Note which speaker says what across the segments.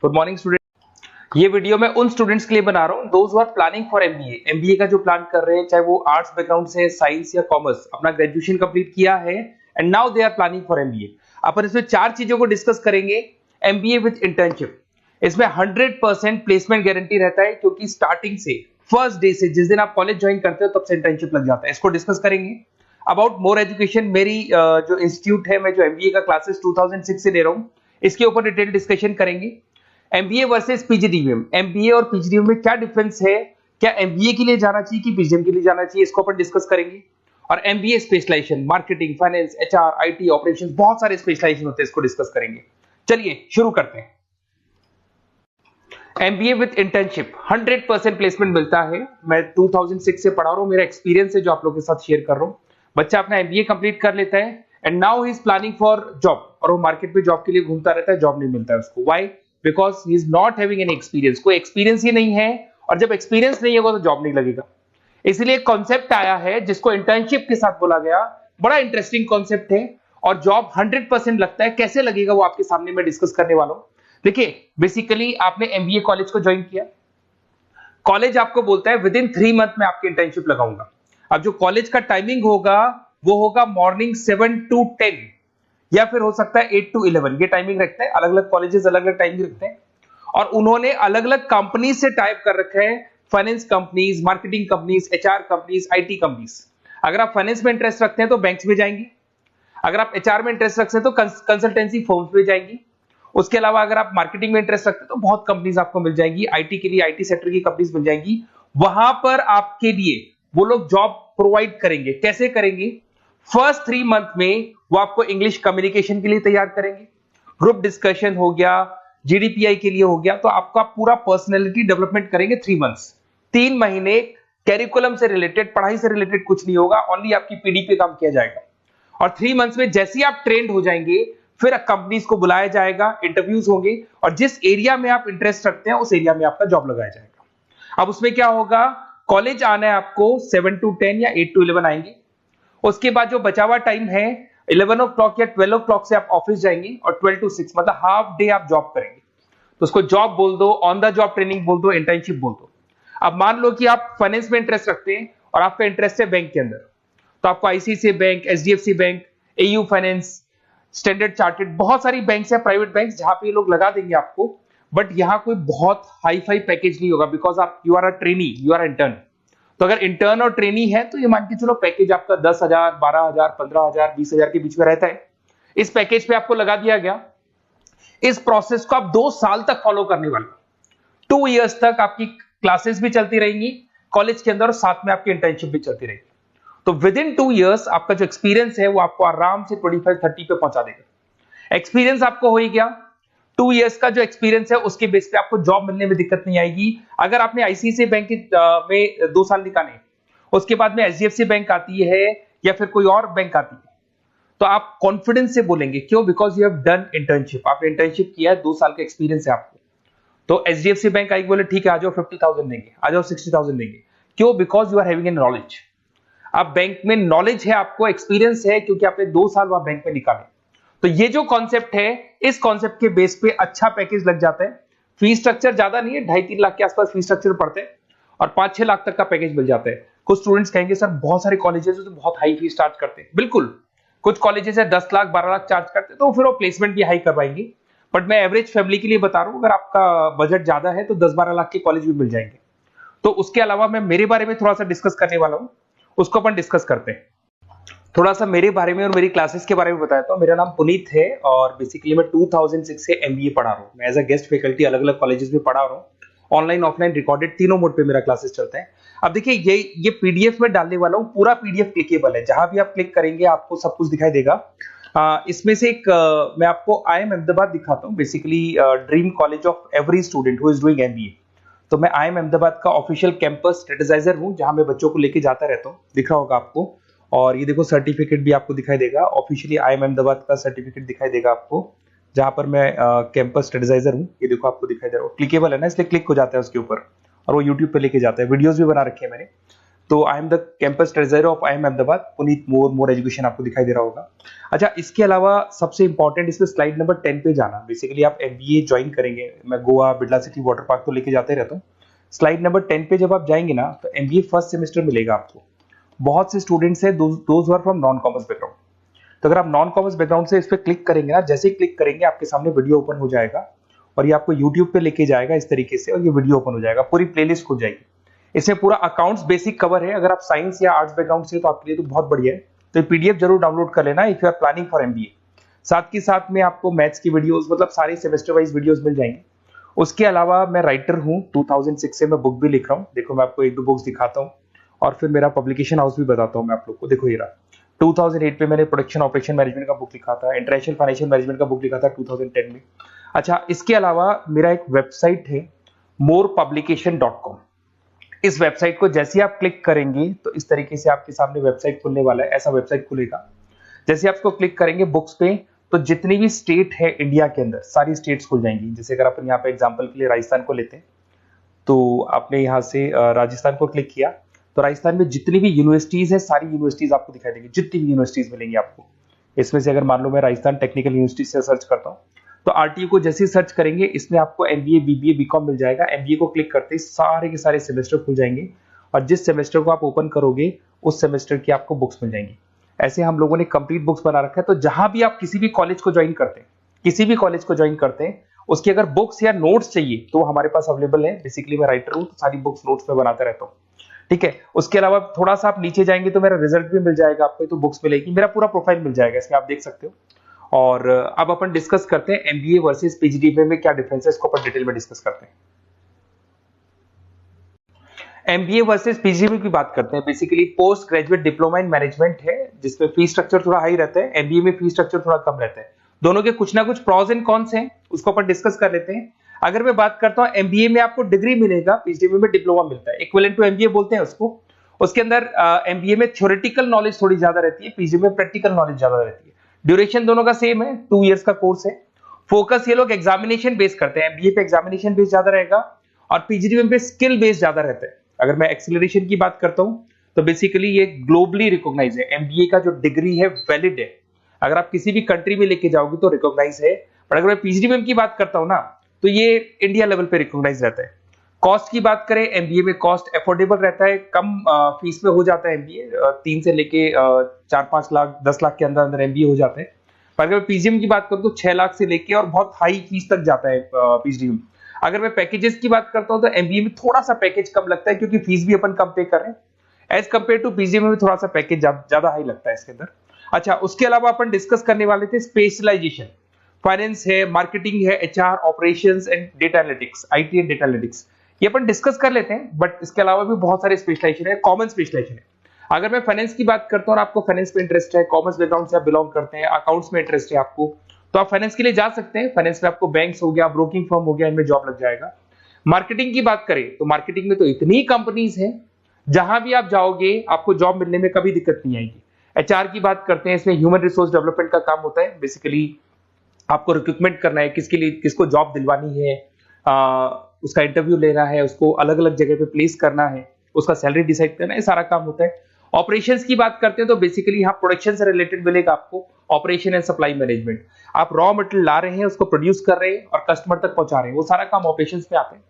Speaker 1: Good morning student. ये video मैं उन स्टूडेंट्स के लिए बना रहा हूँ those who are planning for MBA. MBA का जो प्लान कर रहे हैं, चाहे वो आर्ट्स बैकग्राउंड से, साइंस या कॉमर्स, अपना ग्रेजुएशन कंप्लीट किया है and now they are planning for MBA. अपन इसमें 4 चीजों को डिस्कस करेंगे। एमबीए विद इंटर्नशिप, इसमें 100% प्लेसमेंट गारंटी रहता है, क्योंकि स्टार्टिंग से फर्स्ट डे से जिस दिन आप कॉलेज ज्वाइन करते हो तब से इंटर्नशिप लग जाता है। इसको डिस्कस करेंगे। अबाउट मोर एजुकेशन, मेरी जो इंस्टीट्यूट है, मैं जो एमबीए का क्लासेस 2006 से ले रहा हूँ, इसके ऊपर डिटेल डिस्कशन करेंगे। एमबीए वर्सेस पीजीडीएम, एमबीए और पीजीडीएम में क्या डिफरेंस है, क्या एमबीए के लिए जाना चाहिए कि पीजीडीएम के लिए जाना चाहिए, इसको अपन डिस्कस करेंगे। और MBA specialization, marketing, finance, HR, IT, operations, बहुत सारे स्पेशलाइजेशन होते हैं, इसको डिस्कस करेंगे। चलिए शुरू करते हैं। एमबीए विद इंटर्नशिप 100% प्लेसमेंट मिलता है। मैं 2006 से पढ़ा रहा हूं, मेरा एक्सपीरियंस है जो आप लोगों के साथ शेयर कर रहा हूं। बच्चा अपना एमबीए कंप्लीट कर लेता है and now he is planning for job, और वो मार्केट में जॉब के लिए घूमता रहता है, जॉब नहीं मिलता है उसको। Why? Because he is not having any experience. कोई एक्सपीरियंस ही नहीं है, और जब एक्सपीरियंस नहीं होगा तो जॉब नहीं लगेगा। इसलिए कॉन्सेप्ट आया है जिसको इंटर्नशिप के साथ बोला गया। बड़ा इंटरेस्टिंग कॉन्सेप्ट है, और जॉब 100% लगता है। कैसे लगेगा वो आपके सामने मैं डिस्कस करने वाला हूं। देखिए, बेसिकली आपने एमबीए कॉलेज को ज्वाइन किया, कॉलेज आपको बोलता है विद इन 3 मंथ में आपकी इंटर्नशिप लगाऊंगा। अब जो कॉलेज का टाइमिंग होगा वो होगा मॉर्निंग 7 to 10, या फिर हो सकता है 8 to 11। ये टाइमिंग रखते हैं, अलग अलग कॉलेजेस अलग अलग टाइमिंग रखते हैं। और उन्होंने अलग अलग कंपनी से टाइप कर रखा है, finance companies, marketing companies, HR companies, IT companies. अगर आप फाइनेंस में इंटरेस्ट रखते हैं तो बैंक्स में जाएंगे, अगर आप एचआर में इंटरेस्ट रखते हैं तो कंसल्टेंसी फर्म्स में जाएंगी। उसके अलावा अगर आप मार्केटिंग में इंटरेस्ट रखते हैं तो बहुत कंपनीज आपको मिल जाएंगी, आईटी के लिए आईटी सेक्टर की कंपनीज मिल जाएंगी। वहां पर आपके लिए वो लोग जॉब प्रोवाइड करेंगे। कैसे करेंगे? फर्स्ट 3 मंथ में वो आपको इंग्लिश कम्युनिकेशन के लिए तैयार करेंगे, ग्रुप डिस्कशन हो गया, जीडीपीआई के लिए हो गया, तो आपका पूरा पर्सनैलिटी डेवलपमेंट करेंगे 3 मंथ्स। 3 महीने कैरिकुलम से रिलेटेड, पढ़ाई से रिलेटेड कुछ नहीं होगा, ओनली आपकी पीडी पे काम किया जाएगा। और 3 मंथ्स में जैसे ही आप ट्रेंड हो जाएंगे, फिर कंपनीज को बुलाया जाएगा, इंटरव्यूज होंगे, और जिस एरिया में आप इंटरेस्ट रखते हैं उस एरिया में आपका जॉब लगाया जाएगा। अब उसमें क्या होगा, कॉलेज आना है आपको 7 to 10 या 8 to 11 आएंगे। उसके बाद जो बचा हुआ टाइम है 11 o'clock या 12 o'clock से आप ऑफिस जाएंगे, और 12 to 6 मतलब हाफ डे आप जॉब करेंगे। तो उसको जॉब बोल दो, ऑन द जॉब ट्रेनिंग बोल दो, इंटर्नशिप बोल दो। अब मान लो कि आप फाइनेंस में इंटरेस्ट रखते हैं और आपका इंटरेस्ट है बैंक के अंदर, तो आपको ICICI bank, HDFC bank, AU finance, standard chartered, बहुत सारी बैंक्स है, प्राइवेट बैंक्स, जहां पे ये लोग लगा देंगे आपको। बट यहां कोई बहुत हाई फाई पैकेज नहीं होगा, बिकॉज आप you are a trainee, you are intern. तो अगर इंटर्न और ट्रेनी है तो ये मान के चलो पैकेज आपका 10,000, 12,000, 15,000, 20,000 के बीच में रहता है। इस पैकेज पे आपको लगा दिया गया। इस प्रोसेस को आप 2 साल तक फॉलो करने वाले। 2 इयर्स तक आपकी क्लासेस भी चलती रहेंगी कॉलेज के अंदर, और साथ में आपकी इंटर्नशिप भी चलती रहेगी। तो विद इन 2 इयर्स आपका जो एक्सपीरियंस है वो आपको आराम से 25-30 पे पहुंचा देगा। एक्सपीरियंस आपको हो ही गया। 2 इयर्स का जो एक्सपीरियंस है उसके बेस पे आपको जॉब मिलने में दिक्कत नहीं आएगी। अगर आपने आईसीआईसीआई बैंक में 2 साल निकाले, उसके बाद में एचडीएफसी बैंक आती है या फिर कोई और बैंक आती है, तो आप कॉन्फिडेंस से बोलेंगे। क्यों? Because you have done internship, आपने इंटर्नशिप किया है, 2 साल का एक्सपीरियंस है आपको। तो एचडीएफसी बैंक आई बोले ठीक है, आ जाओ 50,000 देंगे, आ जाओ 60,000 देंगे। क्यों? Because you are having an knowledge. आप बैंक में नॉलेज है, आपको एक्सपीरियंस है, क्योंकि आपने 2 साल वहां बैंक में निकाले। तो ये जो कॉन्सेप्ट है, इस कॉन्सेप्ट के बेस पे अच्छा पैकेज लग जाता है। फीस स्ट्रक्चर ज्यादा नहीं है, 2.5-3 लाख के आसपास फीस स्ट्रक्चर पड़ते हैं, और 5-6 लाख तक का पैकेज मिल जाता है। कुछ स्टूडेंट्स कहेंगे सर बहुत सारे कॉलेजेस तो बहुत हाई फीस चार्ज करते हैं। बिल्कुल, कुछ कॉलेजेस है 10 लाख 12 लाख चार्ज करते हैं, तो फिर वो प्लेसमेंट भी हाई करवाएंगे। बट मैं एवरेज फैमिली के लिए बता रहा हूं, अगर आपका बजट ज्यादा है तो 10-12 लाख के कॉलेज भी मिल जाएंगे। तो उसके अलावा मैं मेरे बारे में थोड़ा सा डिस्कस करने वाला हूं, उसको अपन डिस्कस करते हैं। थोड़ा सा मेरे बारे में और मेरी क्लासेस के बारे में बताता हूँ। मेरा नाम पुनीत है, और बेसिकली मैं 2006 से एमबीए पढ़ा रहा हूँ। मैं एज अ गेस्ट फैकल्टी अलग अलग कॉलेजेस में पढ़ा रहा हूँ। ऑनलाइन, ऑफलाइन, रिकॉर्डेड, तीनों मोड पे मेरा क्लासेस चलता है। अब देखिए, ये पीडीएफ में डालने वाला हूँ, पूरा पीडीएफ क्लिकेबल है। जहां भी आप क्लिक करेंगे आपको सब कुछ दिखाई देगा। इसमें से एक मैं आपको IIM अहमदाबाद दिखाता हूँ। Basically dream college of every student who is doing MBA. तो मैं IIM अहमदाबाद का ऑफिशियल कैंपस स्ट्रेटेजाइजर हूँ, जहां मैं बच्चों को लेके जाता रहता हूँ। दिख रहा होगा आपको। और ये देखो, सर्टिफिकेट भी आपको दिखाई देगा, ऑफिशियली IIM अहमदाबाद का सर्टिफिकेट दिखाई देगा आपको, जहां पर मैं कैंपस स्ट्रेटेजाइजर हूँ। ये देखो आपको दिखाई दे रहा है, क्लिकेबल है ना, इसलिए क्लिक हो जाता है उसके ऊपर, और वो यूट्यूब पे लेके जाता है। वीडियोस भी बना रखे हैं मैंने। तो I am the campus treasurer of IIM Ahmedabad, Puneet more education आपको दिखाई दे रहा होगा। अच्छा, इसके अलावा सबसे इंपॉर्टेंट इसमें स्लाइड नंबर 10 पे जाना। बेसिकली आप MBA ज्वाइन करेंगे, मैं Goa, Birla city, water park तो लेके जाते रहता हूँ। स्लाइड नंबर 10 पे जब आप जाएंगे ना, तो MBA फर्स्ट सेमेस्टर मिलेगा आपको। बहुत से स्टूडेंट्स हैं those who are from non commerce background. तो अगर आप नॉन कॉमर्स बैकग्राउंड से इस पर क्लिक करेंगे ना, जैसे ही क्लिक करेंगे आपके सामने वीडियो ओपन हो जाएगा और ये आपको यूट्यूब पे लेके जाएगा इस तरीके से, और ये वीडियो ओपन हो जाएगा, पूरी प्लेलिस्ट खुल जाएगी। इसमें पूरा अकाउंट्स बेसिक कवर है। अगर आप साइंस या आर्ट्स बैकग्राउंड से तो आपके लिए तो बहुत बढ़िया है। तो ये PDF जरूर डाउनलोड कर लेना if you are planning for MBA। साथ के साथ में आपको मैथ्स की वीडियोस, मतलब सारे सेमेस्टर वाइज वीडियोस मिल जाएंगे। उसके अलावा मैं राइटर हूँ, 2006 से मैं बुक भी लिख रहा हूँ। देखो मैं आपको एक दो बुक्स दिखाता हूँ और फिर मेरा पब्लिकेशन हाउस भी बताता हूँ मैं आप लोग को। देखो ये रहा, 2008 में मैंने प्रोडक्शन ऑपरेशन मैनेजमेंट का बुक लिखा था, इंटरनेशनल फाइनेंशियल मैनेजमेंट का बुक लिखा था 2010 में। अच्छा, इसके अलावा मेरा एक वेबसाइट है morepublication.com। इस वेबसाइट को जैसे आप क्लिक करेंगे तो इस तरीके से आपके सामने वेबसाइट खुलने वाला है, ऐसा वेबसाइट खुलेगा। जैसे आप इसको क्लिक करेंगे बुक्स पे, तो जितनी भी स्टेट है इंडिया के अंदर सारी स्टेट्स खुल जाएंगी। जैसे अगर अपन यहाँ पे एग्जांपल के लिए राजस्थान को लेते हैं, तो आपने यहाँ से राजस्थान को क्लिक किया तो राजस्थान में जितनी भी यूनिवर्सिटीज है सारी यूनिवर्सिटीज आपको दिखाई देंगी, जितनी भी यूनिवर्सिटीज मिलेंगी आपको। इसमें से अगर मान लो मैं राजस्थान टेक्निकल यूनिवर्सिटी से सर्च करता हूँ, तो RTU को जैसे ही सर्च करेंगे इसमें आपको MBA, BBA, BCom मिल जाएगा। MBA को क्लिक करते ही सारे के सारे सेमेस्टर खुल जाएंगे और जिस सेमेस्टर को आप ओपन करोगे उस सेमेस्टर की आपको बुक्स मिल जाएंगी। ऐसे हम लोगों ने कंप्लीट बुक्स बना रखा है। तो जहां भी आप किसी भी कॉलेज को ज्वाइन करते हैं, किसी भी कॉलेज को ज्वाइन करते हैं, उसकी अगर बुक्स या नोट्स चाहिए तो हमारे पास अवेलेबल है। बेसिकली मैं राइटर हूँ तो सारी बुक्स नोट्स में बनाता रहता हूँ, ठीक है। उसके अलावा थोड़ा सा आप नीचे जाएंगे तो मेरा रिजल्ट भी मिल जाएगा आपको, तो बुक्स मिलेगी, मेरा पूरा प्रोफाइल मिल जाएगा, इसमें आप देख सकते हो। और अब अपन डिस्कस करते हैं MBA वर्सेस PGDBA में क्या डिफरेंस है, इसको अपन डिटेल में डिस्कस करते हैं। MBA वर्सेस PGDBA की बात करते हैं। Basically post graduate diploma in management है, जिसमें फी स्ट्रक्चर थोड़ा हाई रहता है। MBA में फी स्ट्रक्चर थोड़ा कम रहता है। दोनों के कुछ ना कुछ प्रॉज एंड कॉन्स हैं, उसको अपन डिस्कस कर लेते हैं। अगर मैं बात करता हूं MBA में आपको डिग्री मिलेगा, PGDBA में डिप्लोमा मिलता है, इक्विवेलेंट टू MBA बोलते हैं उसको। उसके अंदर MBA में थ्योरेटिकल नॉलेज थोड़ी ज्यादा रहती है, PGDBA में प्रैक्टिकल नॉलेज ज्यादा रहती है। ड्यूरेशन दोनों का सेम है, 2 इयर्स का कोर्स है। फोकस ये लोग एग्जामिनेशन बेस करते हैं, MBA पे एग्जामिनेशन बेस ज्यादा रहेगा और PGDBA पे स्किल बेस ज्यादा रहता है। अगर मैं एक्सेलरेशन की बात करता हूं तो बेसिकली ये ग्लोबली रिकॉग्नाइज है। MBA का जो डिग्री है वैलिड है, अगर आप किसी भी कंट्री में लेके जाओगे तो रिकॉग्नाइज है। पर अगर मैं PGDBA की बात करता हूं ना, तो ये इंडिया लेवल पे रिकॉग्नाइज रहता है। कॉस्ट की बात करें, MBA में कॉस्ट अफोर्डेबल रहता है, कम फीस में हो जाता है MBA। 3 से लेके 4-5 लाख 10 लाख के अंदर अंदर MBA हो जाते हैं। पर अगर मैं PGDBA की बात करूं तो 6 लाख से लेके और बहुत हाई फीस तक जाता है PGDBA। अगर मैं पैकेजेस की बात करता हूं तो MBA में थोड़ा सा पैकेज कम लगता है, क्योंकि फीस भी अपन कम पे कर रहे हैं। एज कंपेयर टू PGDBA में थोड़ा सा पैकेज ज्यादा हाई लगता है इसके अंदर। अच्छा, उसके अलावा अपन डिस्कस करने वाले थे स्पेशलाइजेशन। फाइनेंस है, मार्केटिंग है, HR, operations and data analytics, IT and data analytics, ये अपन डिस्कस कर लेते हैं। बट इसके अलावा भी बहुत सारे स्पेशलाइजेशन है, कॉमन स्पेशलाइजेशन है। अगर मैं फाइनेंस की बात करता हूं और आपको फाइनेंस में इंटरेस्ट है, कॉमर्स बैकग्राउंड से आप बिलोंग करते हैं, अकाउंट्स में इंटरेस्ट है आपको, तो आप फाइनेंस के लिए जा सकते हैं। फाइनेंस में आपको बैंक्स हो गया, ब्रोकिंग फर्म हो गया, इनमें जॉब लग जाएगा। मार्केटिंग की बात करें तो मार्केटिंग में तो इतनी कंपनीज हैं, जहां भी आप जाओगे आपको जॉब मिलने में कभी दिक्कत नहीं आएगी। HR की बात करते हैं, इसमें ह्यूमन रिसोर्स डेवलपमेंट का काम होता है। बेसिकली आपको रिक्रूटमेंट करना है, किसके लिए किसको जॉब दिलवानी है, उसका इंटरव्यू लेना है, उसको अलग अलग जगह पे प्लेस करना है, उसका सैलरी डिसाइड करना है, सारा काम होता है। ऑपरेशंस की बात करते हैं तो बेसिकली यहाँ प्रोडक्शन से रिलेटेड मिलेगा आपको, ऑपरेशन एंड सप्लाई मैनेजमेंट। आप रॉ मटेरियल ला रहे हैं, उसको प्रोड्यूस कर रहे हैं और कस्टमर तक पहुंचा रहे हैं, वो सारा काम ऑपरेशंस में आते हैं।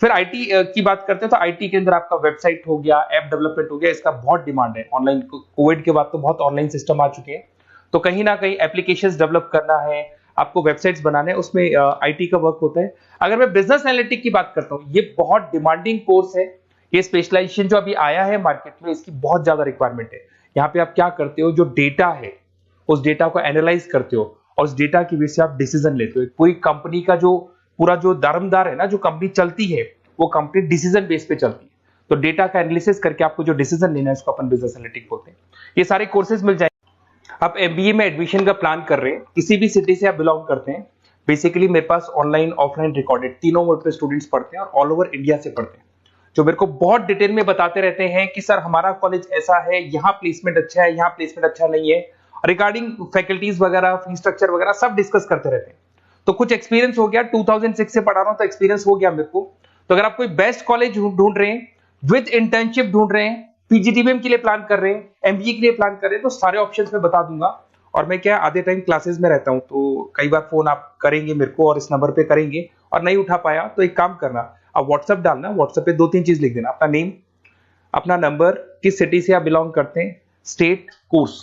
Speaker 1: फिर IT की बात करते हैं तो IT के अंदर आपका वेबसाइट हो गया, ऐप डेवलपमेंट हो गया, इसका बहुत डिमांड है ऑनलाइन। कोविड के बाद तो बहुत ऑनलाइन सिस्टम आ चुके हैं, तो कहीं ना कहीं एप्लीकेशंस डेवलप करना है, आपको वेबसाइट्स बनाने हैं, उसमें IT का वर्क होता है। अगर मैं बिजनेस एनालिटिक की बात करता हूँ, ये बहुत डिमांडिंग कोर्स है। ये स्पेशलाइजेशन जो अभी आया है मार्केट में, इसकी बहुत ज्यादा रिक्वायरमेंट है। यहाँ पे आप क्या करते हो, जो डेटा है उस डेटा को एनालाइज करते हो और उस डेटा की बेस से आप डिसीजन लेते हो। पूरी कंपनी का जो पूरा जो दारोमदार है ना, जो कंपनी चलती है, वो कंपनी डिसीजन बेस पे चलती है। तो डेटा का एनालिसिस करके आपको जो डिसीजन लेना है उसको अपन बिजनेस एनालिटिक बोलते हैं। ये सारे कोर्सेज मिल जाएंगे। आप MBA में एडमिशन का प्लान कर रहे हैं, किसी भी सिटी से आप बिलोंग करते हैं, बेसिकली मेरे पास ऑनलाइन ऑफलाइन रिकॉर्डेड तीनों मोड पे स्टूडेंट्स पढ़ते हैं और ऑल ओवर इंडिया से पढ़ते हैं, जो मेरे को बहुत डिटेल में बताते रहते हैं कि सर हमारा कॉलेज ऐसा है, यहाँ प्लेसमेंट अच्छा है, यहाँ प्लेसमेंट अच्छा नहीं है, रिगार्डिंग फैकल्टीज वगैरह, फी स्ट्रक्चर वगैरह सब डिस्कस करते रहते हैं। तो कुछ एक्सपीरियंस हो गया, 2006 से पढ़ा रहा हूं तो एक्सपीरियंस हो गया मेरे को। तो अगर आप कोई बेस्ट कॉलेज ढूंढ रहे हैं, विद इंटर्नशिप ढूंढ रहे हैं, पीजीडीबीएम के लिए प्लान कर रहे हैं, एमबीए के लिए प्लान कर रहे हैं, तो सारे ऑप्शंस मैं बता दूंगा। और मैं क्या आधे टाइम क्लासेस में रहता हूँ, तो कई बार फोन आप करेंगे मेरे को और इस नंबर पे करेंगे और नहीं उठा पाया तो एक काम करना, आप व्हाट्सएप डालना, व्हाट्सएप पे 2-3 चीज लिख देना, अपना नेम, अपना नंबर, किस सिटी से आप बिलोंग करते हैं, स्टेट, कोर्स,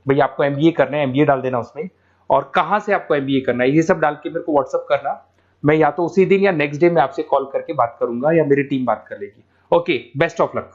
Speaker 1: भाई आपको एमबीए करना है एमबीए डाल देना उसमें, और कहाँ से आपको एमबीए करना है ये सब डाल के मेरे को व्हाट्सएप करना। मैं या तो उसी दिन या नेक्स्ट डे में आपसे कॉल करके बात करूंगा या मेरी टीम बात कर लेगी। Okay, best of luck.